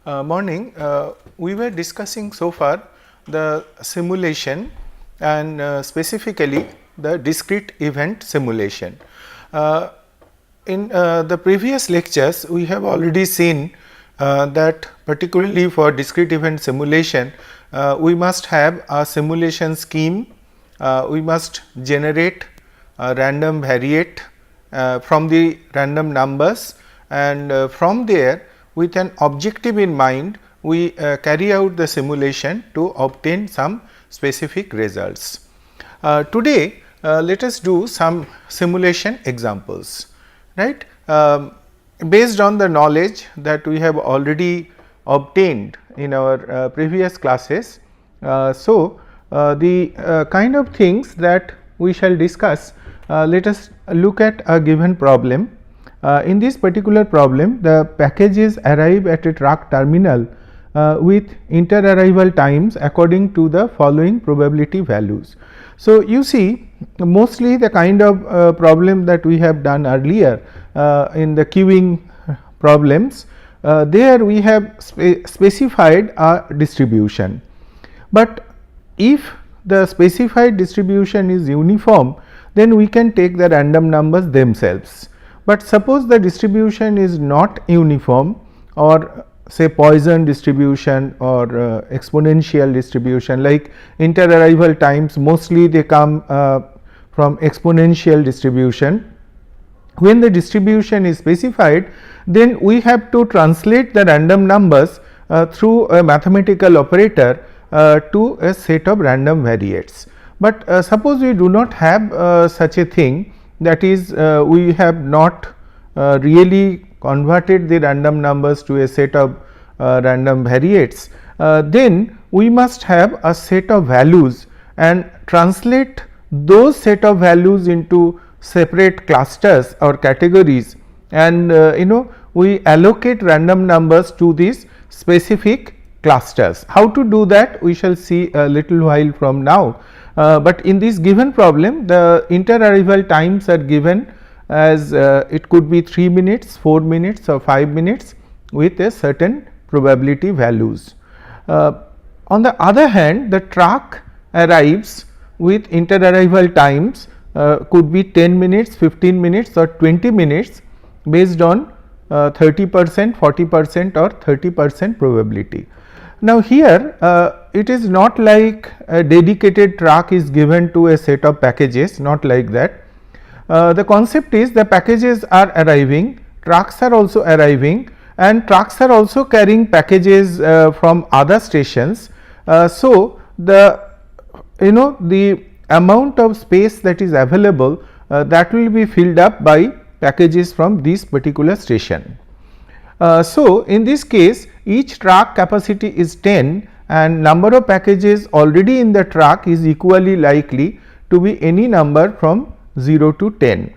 Morning. We were discussing so far the simulation and specifically the discrete event simulation. In the previous lectures, we have already seen that particularly for discrete event simulation, we must have a simulation scheme, we must generate a random variate from the random numbers, and from there with an objective in mind we carry out the simulation to obtain some specific results. Today let us do some simulation examples, right. Based on the knowledge that we have already obtained in our previous classes. The kind of things that we shall discuss, let us look at a given problem. In this particular problem, the packages arrive at a truck terminal with inter-arrival times according to the following probability values. So, you see mostly the kind of problem that we have done earlier in the queuing problems, there we have specified a distribution, but if the specified distribution is uniform, then we can take the random numbers themselves. But suppose the distribution is not uniform, or say Poisson distribution or exponential distribution, like inter-arrival times mostly they come from exponential distribution. When the distribution is specified, then we have to translate the random numbers through a mathematical operator to a set of random variates. But suppose we do not have such a thing, that is we have not really converted the random numbers to a set of random variates, then we must have a set of values and translate those set of values into separate clusters or categories, and we allocate random numbers to these specific clusters. How to do that we shall see a little while from now, but in this given problem the inter-arrival times are given as it could be 3 minutes, 4 minutes or 5 minutes with a certain probability values. On the other hand, the truck arrives with inter-arrival times could be 10 minutes, 15 minutes or 20 minutes based on 30%, 40% or 30% probability. Now, here it is not like a dedicated truck is given to a set of packages, not like that. The concept is the packages are arriving, trucks are also arriving, and trucks are also carrying packages from other stations. So, the amount of space that is available that will be filled up by packages from this particular station. So, in this case each truck capacity is 10 and number of packages already in the truck is equally likely to be any number from 0 to 10.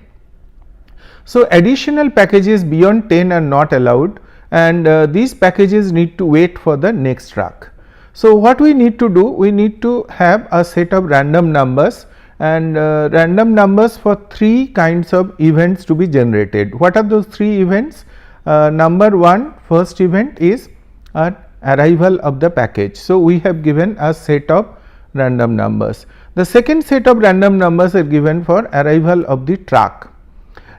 So, additional packages beyond 10 are not allowed, and these packages need to wait for the next truck. So, what we need to do? We need to have a set of random numbers, and random numbers for 3 kinds of events to be generated. What are those 3 events? Number 1, first event is an arrival of the package. So, we have given a set of random numbers. The second set of random numbers are given for arrival of the truck,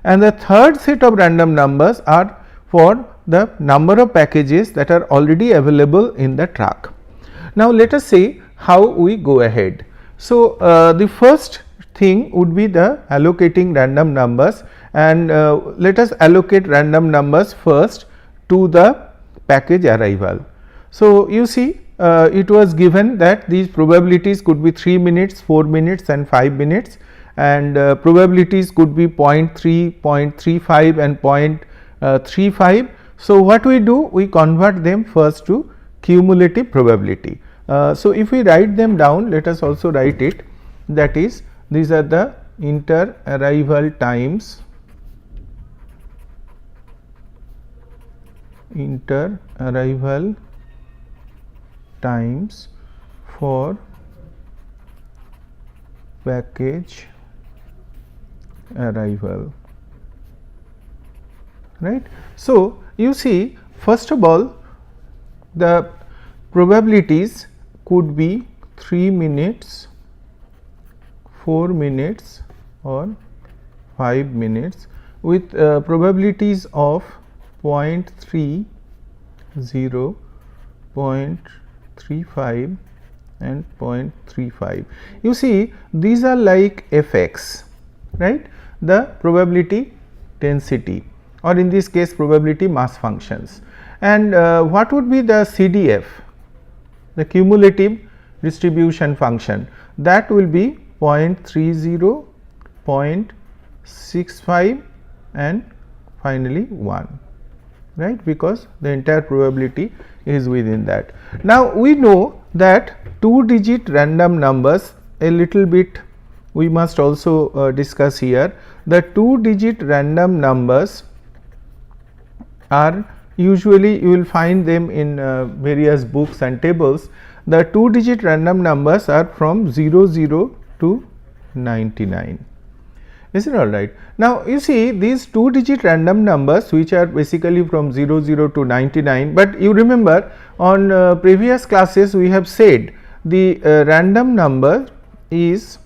and the third set of random numbers are for the number of packages that are already available in the truck. Now, let us see how we go ahead. So, the first thing would be the allocating random numbers, and let us allocate random numbers first to the package arrival. So, you see it was given that these probabilities could be 3 minutes, 4 minutes and 5 minutes, and probabilities could be 0.3, 0.35 and 0.35. So, what we do? We convert them first to cumulative probability. So, if we write them down, let us also write it, that is these are the inter-arrival times, for package arrival, right. So, you see first of all the probabilities could be 3 minutes, 4 minutes or 5 minutes with probabilities of 0.30, 0.35 and 0.35. You see, these are like fx, right, the probability density, or in this case probability mass functions. And what would be the CDF, the cumulative distribution function? That will be 0.30, 0.65 and finally 1, right, because the entire probability is within that. Now, we know that 2-digit random numbers, a little bit we must also discuss here. The 2-digit random numbers are usually, you will find them in various books and tables. The 2-digit random numbers are from 00 to 99. Is it all right? Now, you see these 2-digit random numbers which are basically from 00 to 99, but you remember on previous classes we have said the random number is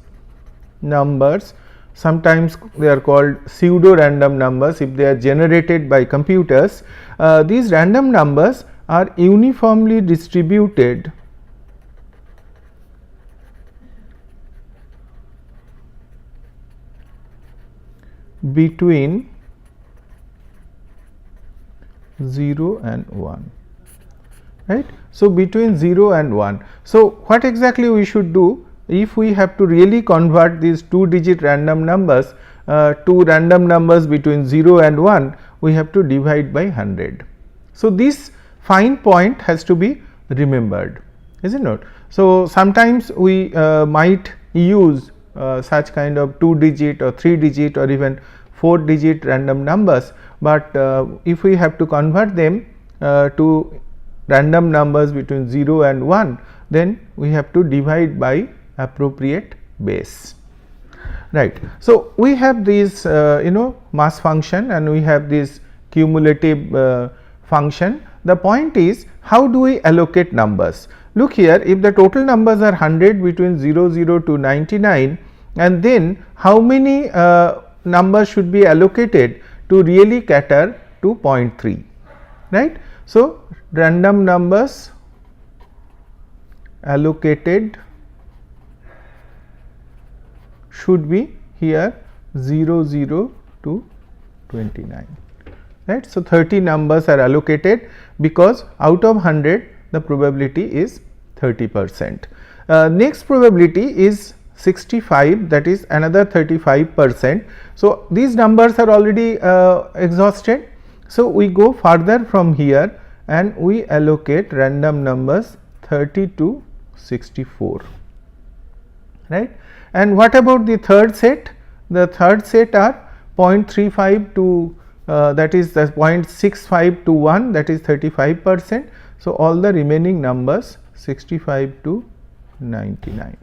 numbers, sometimes they are called pseudo random numbers if they are generated by computers. These random numbers are uniformly distributed between 0 and 1, right. So, between 0 and 1. So, what exactly we should do if we have to really convert these 2-digit random numbers to random numbers between 0 and 1, we have to divide by 100. So, this fine point has to be remembered, is it not? So, sometimes we might use such kind of 2-digit or 3-digit or even 4-digit random numbers, but if we have to convert them to random numbers between 0 and 1, then we have to divide by appropriate base, right. So, we have this mass function and we have this cumulative function. The point is, how do we allocate numbers? Look here, if the total numbers are 100 between 00 to 99, and then how many numbers should be allocated to really cater to 0.3, right. So, random numbers allocated should be here 00 to 29, right. So, 30 numbers are allocated because out of 100 the probability is 30%. Next probability is 65, that is another 35%. So, these numbers are already exhausted. So, we go further from here and we allocate random numbers 30 to 64, right. And what about the third set? The third set are 0.35 to that is the 0.65 to 1, that is 35%. So, all the remaining numbers 65 to 99,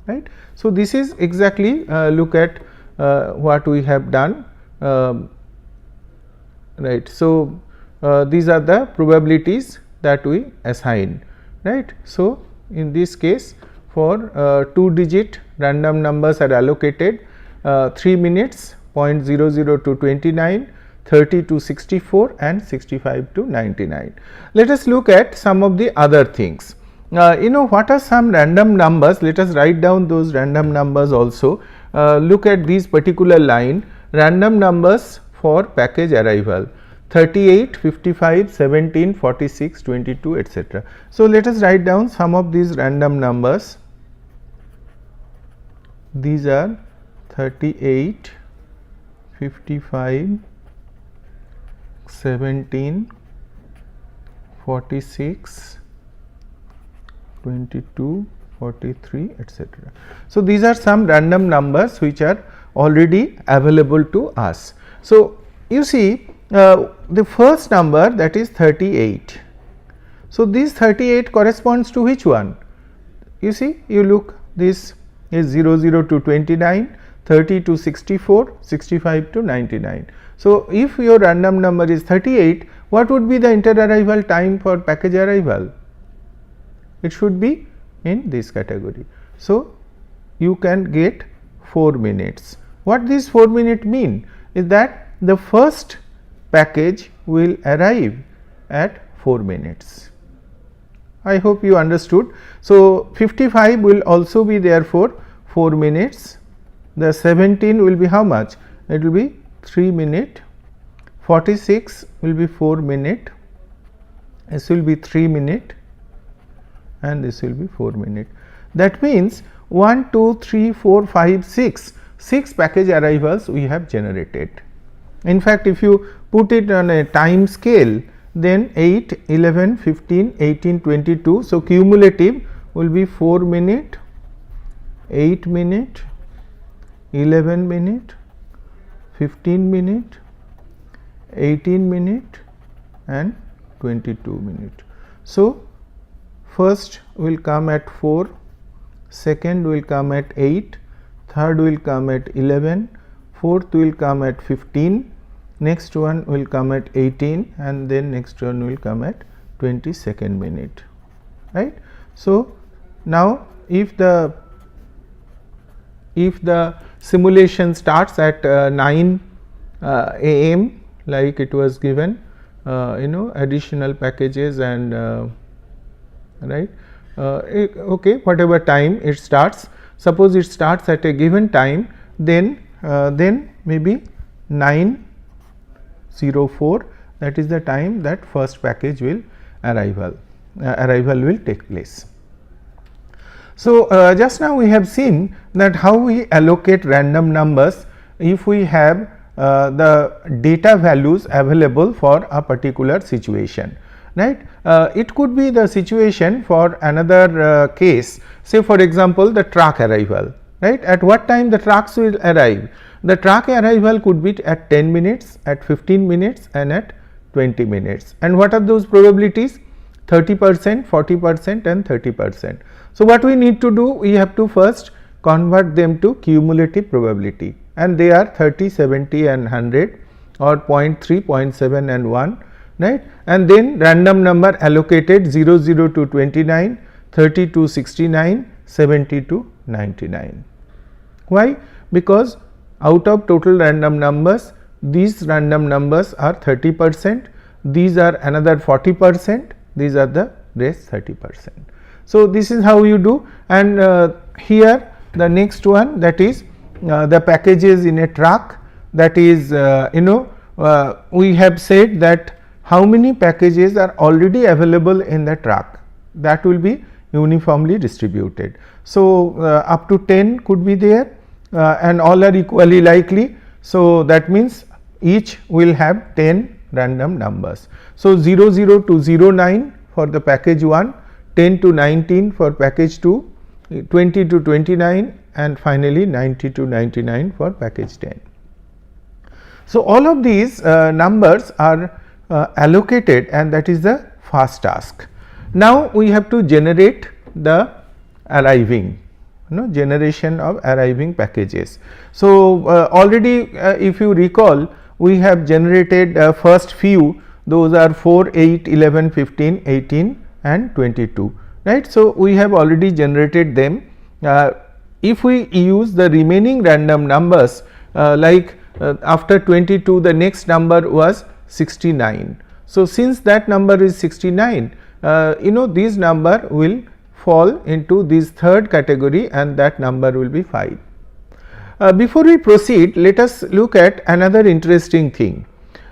right. So, this is exactly look at what we have done, right. So, these are the probabilities that we assign, right. So, in this case for 2-digit random numbers are allocated 3 minutes, 0.00 to 29, 30 to 64 and 65 to 99. Let us look at some of the other things. What are some random numbers? Let us write down those random numbers also. Look at these particular line, random numbers for package arrival 38, 55, 17, 46, 22, etc. So, let us write down some of these random numbers. These are 38, 55, 17, 46, 22, 43, etc. So, these are some random numbers which are already available to us. So, you see the first number, that is 38. So, this 38 corresponds to which one? You see, you look, this is 00 to 29, 30 to 64, 65 to 99. So, if your random number is 38, what would be the inter-arrival time for package arrival? It should be in this category. So, you can get 4 minutes. What this 4 minute mean is that the first package will arrive at 4 minutes. I hope you understood. So, 55 will also be there for 4 minutes. The 17 will be how much? It will be 3 minute. 46 will be 4 minute. This will be 3 minute and this will be 4 minute. That means 1, 2, 3, 4, 5, 6 package arrivals we have generated. In fact, if you put it on a time scale, then 8, 11, 15, 18, 22. So, cumulative will be 4 minute, 8 minute, 11 minute, 15 minute, 18 minute and 22 minute. So, first will come at 4, second will come at 8, third will come at 11, fourth will come at 15, next one will come at 18 and then next one will come at 22nd minute, right. So, now if the simulation starts at 9 am like it was given, additional packages and right, okay, whatever time it starts, suppose it starts at a given time, then maybe 9:04, that is the time that first package will arrival will take place. So, just now we have seen that how we allocate random numbers if we have the data values available for a particular situation, right. It could be the situation for another case, say for example, the truck arrival, right. At what time the trucks will arrive? The truck arrival could be at 10 minutes, at 15 minutes and at 20 minutes. And what are those probabilities? 30%, 40% and 30%. So, what we need to do? We have to first convert them to cumulative probability, and they are 30, 70 and 100 or 0.3, 0.7 and 1, right. And then random number allocated 0, 0 to 29, 30 to 69, 70 to 99. Why? Because out of total random numbers, these random numbers are 30%, these are another 40%, these are the rest 30%. So, this is how you do, and here the next one, that is the packages in a truck, that is we have said that how many packages are already available in the truck, that will be uniformly distributed. So, up to 10 could be there and all are equally likely. So, that means each will have 10 random numbers. So, 00 to 09 for the package 1, 10 to 19 for package 2, 20 to 29 and finally 90 to 99 for package 10. So, all of these numbers are allocated, and that is the first task. Now, we have to generate the arriving, generation of arriving packages. So, already if you recall, we have generated first few, those are 4, 8, 11, 15, 18 and 22, right. So, we have already generated them. If we use the remaining random numbers, after 22 the next number was 69. So, since that number is 69, this number will fall into this third category and that number will be 5. Before we proceed, let us look at another interesting thing.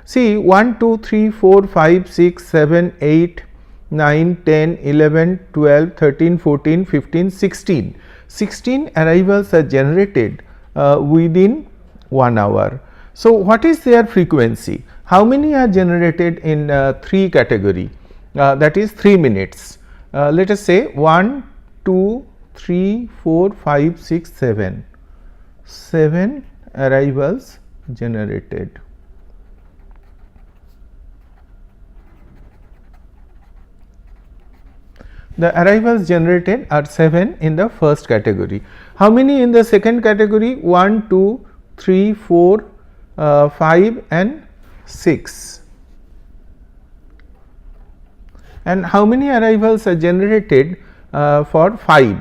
See, 1, 2, 3, 4, 5, 6, 7, 8, 9, 10, 11, 12, 13, 14, 15, 16. 16 arrivals are generated within 1 hour. So, what is their frequency? How many are generated in 3 category, that is 3 minutes. Let us say 1, 2, 3, 4, 5, 6, 7. 7 arrivals generated. The arrivals generated are 7 in the first category. How many in the second category? 1, 2, 3, 4, 5 and 6. and how many arrivals are generated for 5,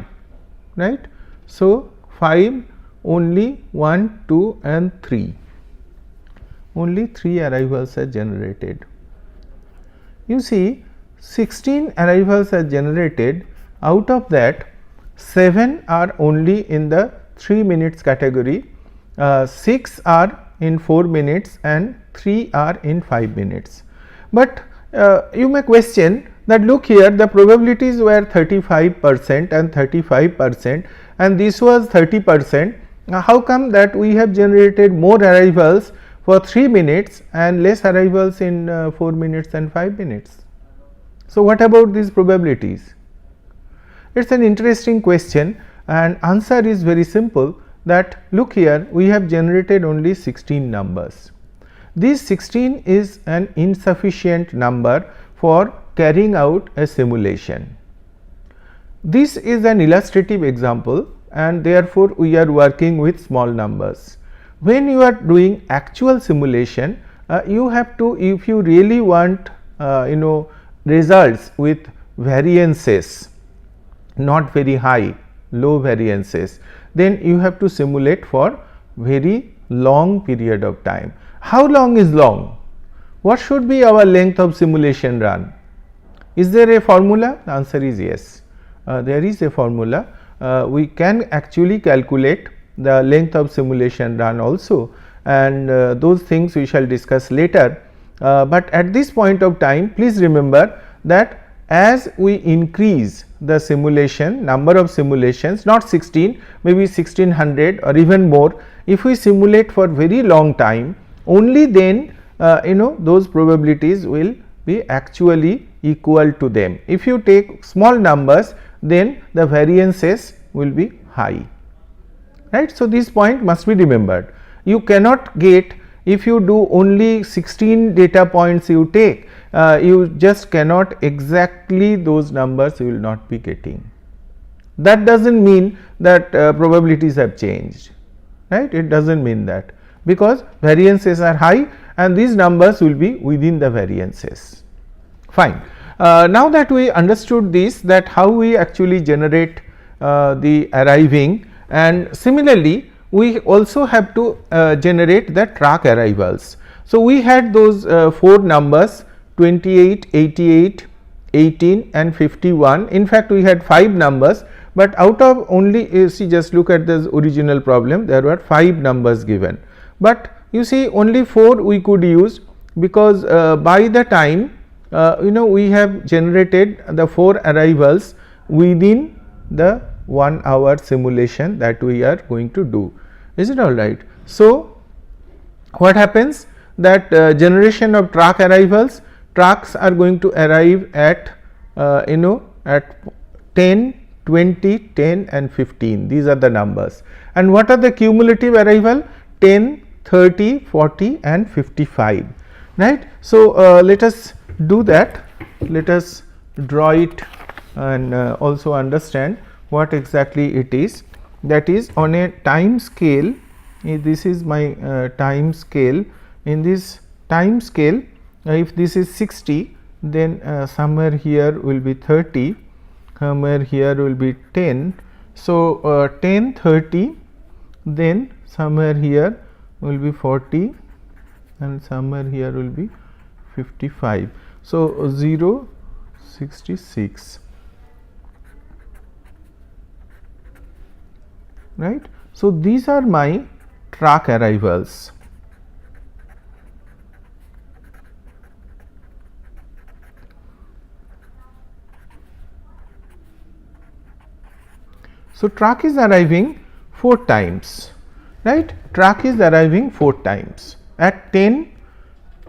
right. So, 5 only 1, 2 and 3, only 3 arrivals are generated. You see 16 arrivals are generated, out of that 7 are only in the 3 minutes category, 6 are in 4 minutes and 3 are in 5 minutes. But you may question that, look here, the probabilities were 35% and 35% and this was 30%. How come that we have generated more arrivals for 3 minutes and less arrivals in 4 minutes and 5 minutes? So, what about these probabilities? It is an interesting question, and answer is very simple, that look here, we have generated only 16 numbers. This 16 is an insufficient number for carrying out a simulation. This is an illustrative example, and therefore, we are working with small numbers. When you are doing actual simulation, you have to, if you really want results with variances not very high, low variances, then you have to simulate for very long period of time. How long is long? What should be our length of simulation run? Is there a formula? The answer is yes. There is a formula. We can actually calculate the length of simulation run also, and those things we shall discuss later. But at this point of time, please remember that as we increase the simulation, number of simulations, not 16, maybe 1600 or even more, if we simulate for very long time, only then those probabilities will be actually equal to them. If you take small numbers, then the variances will be high, right. So, this point must be remembered. You cannot get, if you do only 16 data points you take, you just cannot exactly those numbers you will not be getting. That does not mean that probabilities have changed, right. It does not mean that, because variances are high and these numbers will be within the variances. Fine. Now that we understood this, that how we actually generate the arriving, and similarly we also have to generate the track arrivals. So, we had those 4 numbers 28, 88, 18 and 51. In fact, we had 5 numbers, but out of only, you see, just look at this original problem, there were 5 numbers given, but you see only 4 we could use, because by the time we have generated the 4 arrivals within the 1 hour simulation that we are going to do. Is it all right? So, what happens that generation of track arrivals, tracks are going to arrive at at 10, 20, 10 and 15, these are the numbers. And what are the cumulative arrival? 10, 30, 40 and 55, right. So, let us do that, let us draw it and also understand what exactly it is. That is, on a time scale, this is my time scale. In this time scale, if this is 60, then somewhere here will be 30, somewhere here will be 10. So, 10, 30, then somewhere here will be 40 and somewhere here will be 55. So, 0, 66. Right. So, these are my track arrivals. So, track is arriving 4 times, right. Track is arriving 4 times at 10,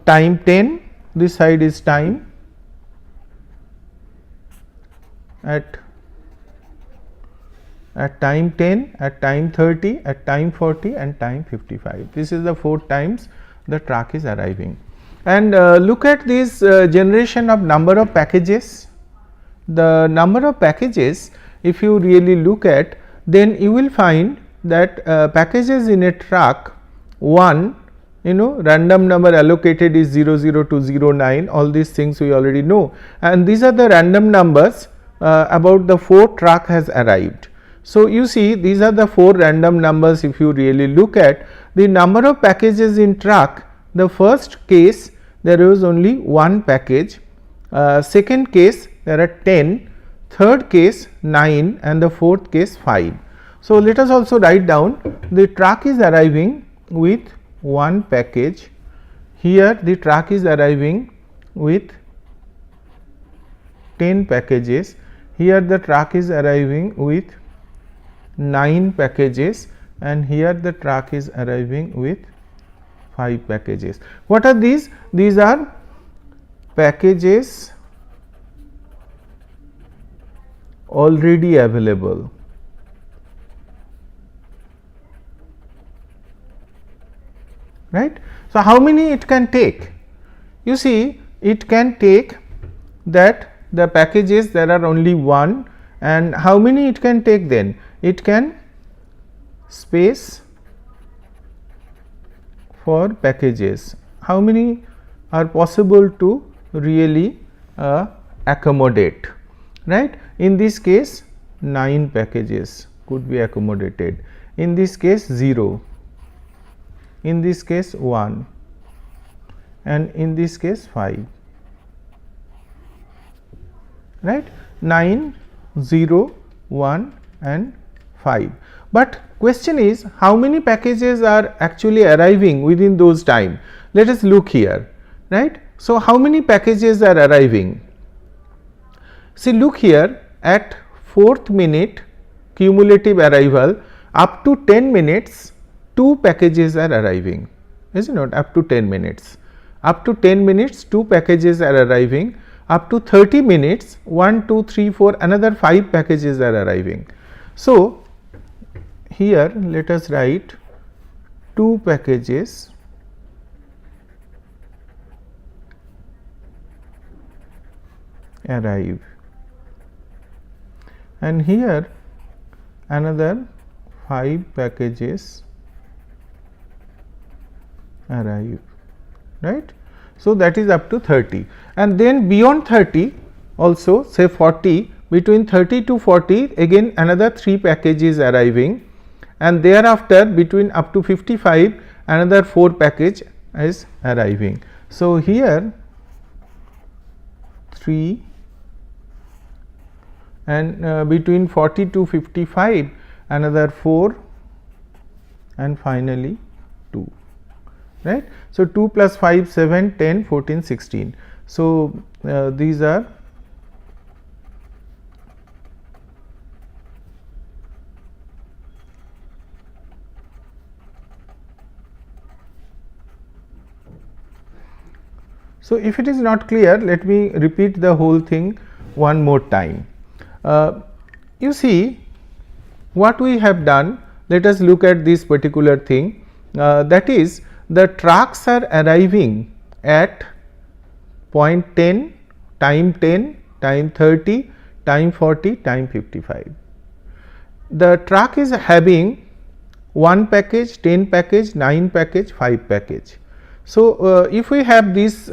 time 10, this side is time, at time 10, at time 30, at time 40 and time 55. This is the 4 times the track is arriving. And look at this generation of number of packages. The number of packages, if you really look at, then you will find that packages in a track 1 random number allocated is 00 to 09, all these things we already know, and these are the random numbers about the 4 truck has arrived. So, you see these are the 4 random numbers. If you really look at the number of packages in truck, the first case there was only 1 package, second case there are 10, third case 9 and the fourth case 5. So, let us also write down the truck is arriving with 1 package, here the truck is arriving with 10 packages, here the truck is arriving with 9 packages and here the truck is arriving with 5 packages. What are these? These are packages already available. Right. So, how many it can take? You see, it can take that the packages there are only 1, and how many it can take then? It can space for packages. How many are possible to really accommodate? Right. In this case 9 packages could be accommodated, in this case 0, in this case 1 and in this case 5, right, 9, 0, 1 and 5. But question is, how many packages are actually arriving within those time? Let us look here, right. So, how many packages are arriving? See, look here, at 4th minute cumulative arrival, up to 10 minutes 2 packages are arriving, is it not? Up to 10 minutes, up to 10 minutes 2 packages are arriving, up to 30 minutes 1, 2, 3, 4 another 5 packages are arriving. So, here let us write 2 packages arrive, and here another 5 packages arrive, right. So, that is up to 30, and then beyond 30 also, say 40, between 30 to 40 again another 3 packages arriving, and thereafter between up to 55 another 4 package is arriving. So, here 3 and between 40 to 55 another 4 and finally 2, right. So, 2 plus 5 7 10 14 16. So, these are so, if it is not clear, let me repeat the whole thing one more time. You see what we have done, let us look at this particular thing, that is the trucks are arriving at point 10, time 10, time 30, time 40, time 55. The truck is having 1 package, 10 package, 9 package, 5 package. So, if we have these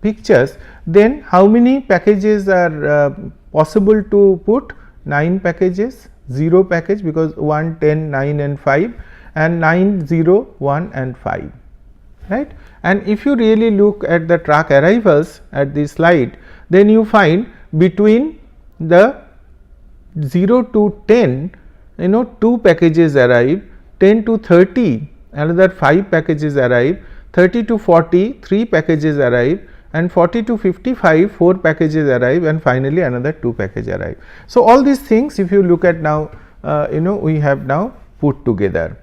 pictures, then how many packages are possible to put? 9 packages, 0 package, because 1, 10, 9 and 5, and 9, 0, 1 and 5, right. And if you really look at the truck arrivals at this slide, then you find between the 0 to 10, 2 packages arrive, 10 to 30 another 5 packages arrive, 30 to 40 3 packages arrive, and 40 to 55 4 packages arrive, and finally another 2 packages arrive. So, all these things if you look at now, we have now put together.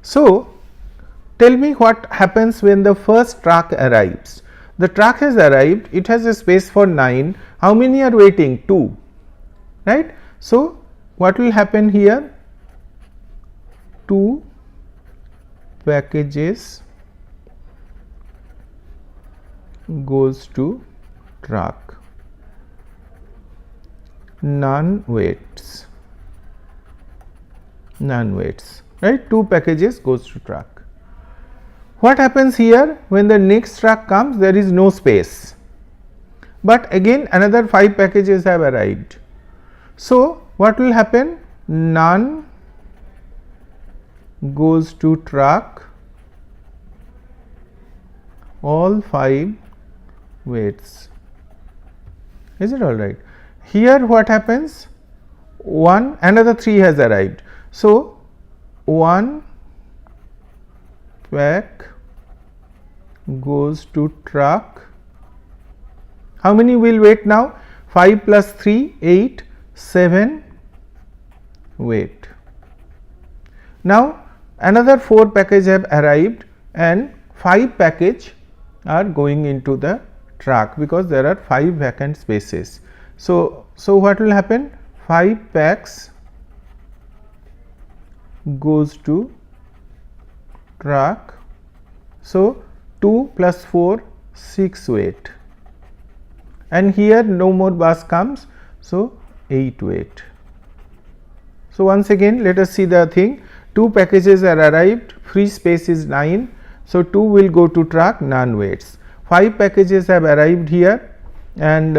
So, tell me what happens when the first truck arrives. The truck has arrived, it has a space for 9, how many are waiting? 2, right. So, what will happen here? 2 packages goes to truck, none waits, right. 2 packages goes to truck. What happens here when the next truck comes? There is no space, but again another 5 packages have arrived. So, what will happen? None goes to truck, all 5 waits. Is it all right? Here what happens? Another 3 has arrived. So, 1 pack goes to truck. How many will wait now? 5 plus 3, 8, 7 wait. Now, another 4 package have arrived and 5 package are going into the truck because there are 5 vacant spaces. So, what will happen? 5 packs goes to truck. So, 2 plus 4, 6 wait, and here no more bus comes. So, 8 wait. So, once again let us see the thing. 2 packages are arrived, free space is 9. So, 2 will go to truck, none waits. 5 packages have arrived here and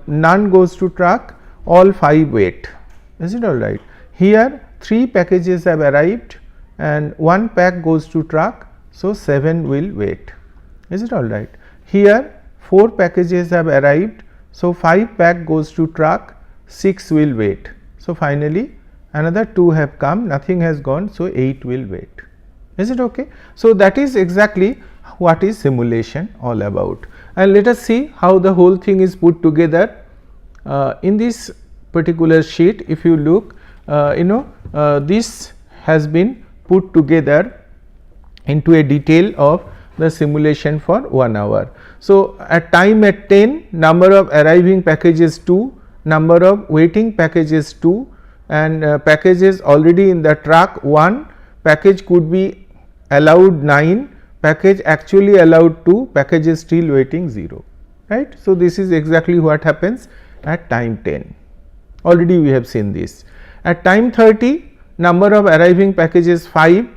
none goes to truck, all 5 wait. Is it all right? Here 3 packages have arrived and 1 pack goes to truck. So, 7 will wait. Is it all right? Here 4 packages have arrived. So, 5 pack goes to truck, 6 will wait. So, finally, another 2 have come, nothing has gone. So, 8 will wait. Is it okay? So, that is exactly what is simulation all about, and let us see how the whole thing is put together. In this particular sheet, if you look, this has been put together into a detail of the simulation for 1 hour. So, at time at 10, number of arriving packages 2, number of waiting packages 2, and packages already in the truck 1, package could be allowed 9, package actually allowed 2, packages still waiting 0, right. So, this is exactly what happens at time 10, already we have seen this. At time 30, number of arriving packages 5,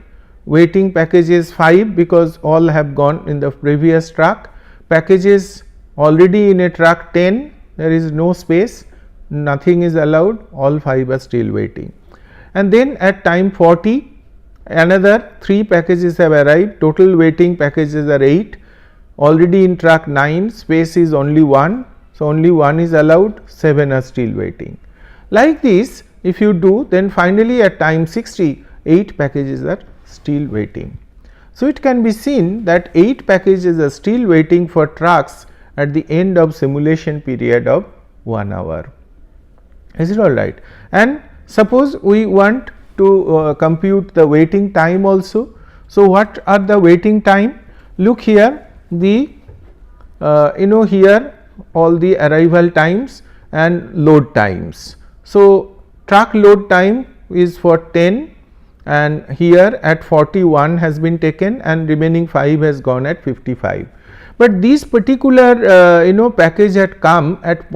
waiting packages 5 because all have gone in the previous truck, packages already in a truck 10, there is no space, nothing is allowed, all 5 are still waiting. And then at time 40, another 3 packages have arrived, total waiting packages are 8, already in truck 9, space is only 1, so only 1 is allowed, 7 are still waiting. Like this, if you do, then finally at time 60, 8 packages are still waiting. So, it can be seen that 8 packages are still waiting for trucks at the end of simulation period of 1 hour. Is it all right? And suppose we want to compute the waiting time also. So, what are the waiting time? Look here, the here all the arrival times and load times. So, truck load time is for 10 and here at 41 has been taken and remaining 5 has gone at 55. But this particular package had come at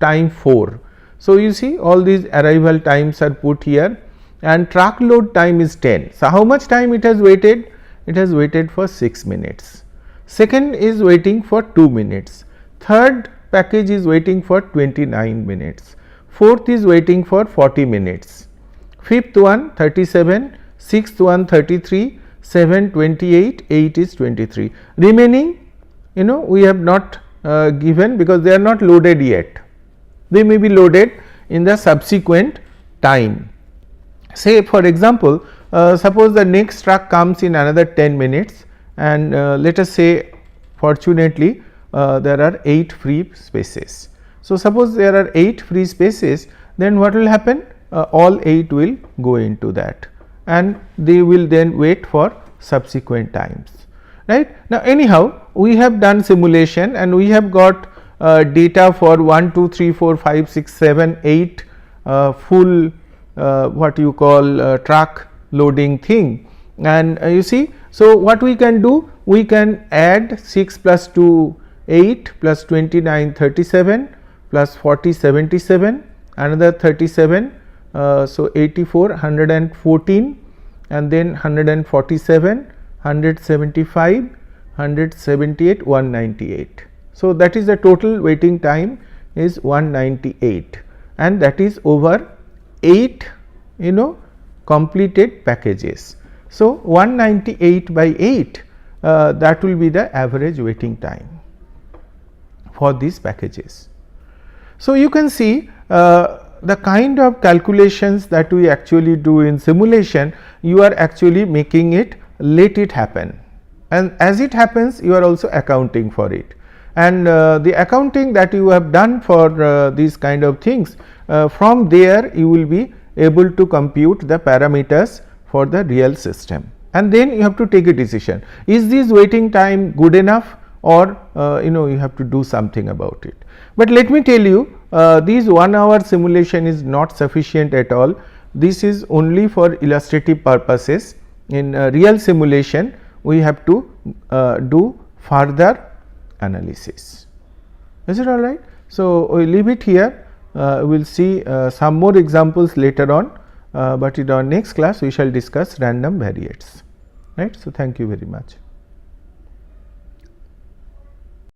time 4. So, you see all these arrival times are put here and truck load time is 10. So, how much time it has waited? It has waited for 6 minutes. Second is waiting for 2 minutes. Third package is waiting for 29 minutes. Fourth is waiting for 40 minutes. Fifth one 37, sixth one 33, 7 28, 8 is 23. Remaining we have not given because they are not loaded yet. They may be loaded in the subsequent time. Say for example, suppose the next truck comes in another 10 minutes and let us say fortunately there are 8 free spaces. So, suppose there are 8 free spaces, then what will happen? All 8 will go into that and they will then wait for subsequent times, right. Now, anyhow we have done simulation and we have got data for 1, 2, 3, 4, 5, 6, 7, 8 full what you call truck loading thing, and you see. So, what we can do? We can add 6 plus 2 8 plus 29 37 plus 40 77, another 37. So, 84 114 and then 147 175, 178, 198. So, that is the total waiting time is 198, and that is over 8 completed packages. So, 198 by 8 that will be the average waiting time for these packages. So, you can see the kind of calculations that we actually do in simulation, you are actually making it, let it happen, and as it happens you are also accounting for it, and the accounting that you have done for these kind of things, from there you will be able to compute the parameters for the real system, and then you have to take a decision, is this waiting time good enough, or you have to do something about it. But let me tell you, this 1 hour simulation is not sufficient at all. This is only for illustrative purposes. In real simulation we have to do further analysis. Is it all right? So, we leave it here. We will see some more examples later on, but in our next class we shall discuss random variates, right. So, thank you very much.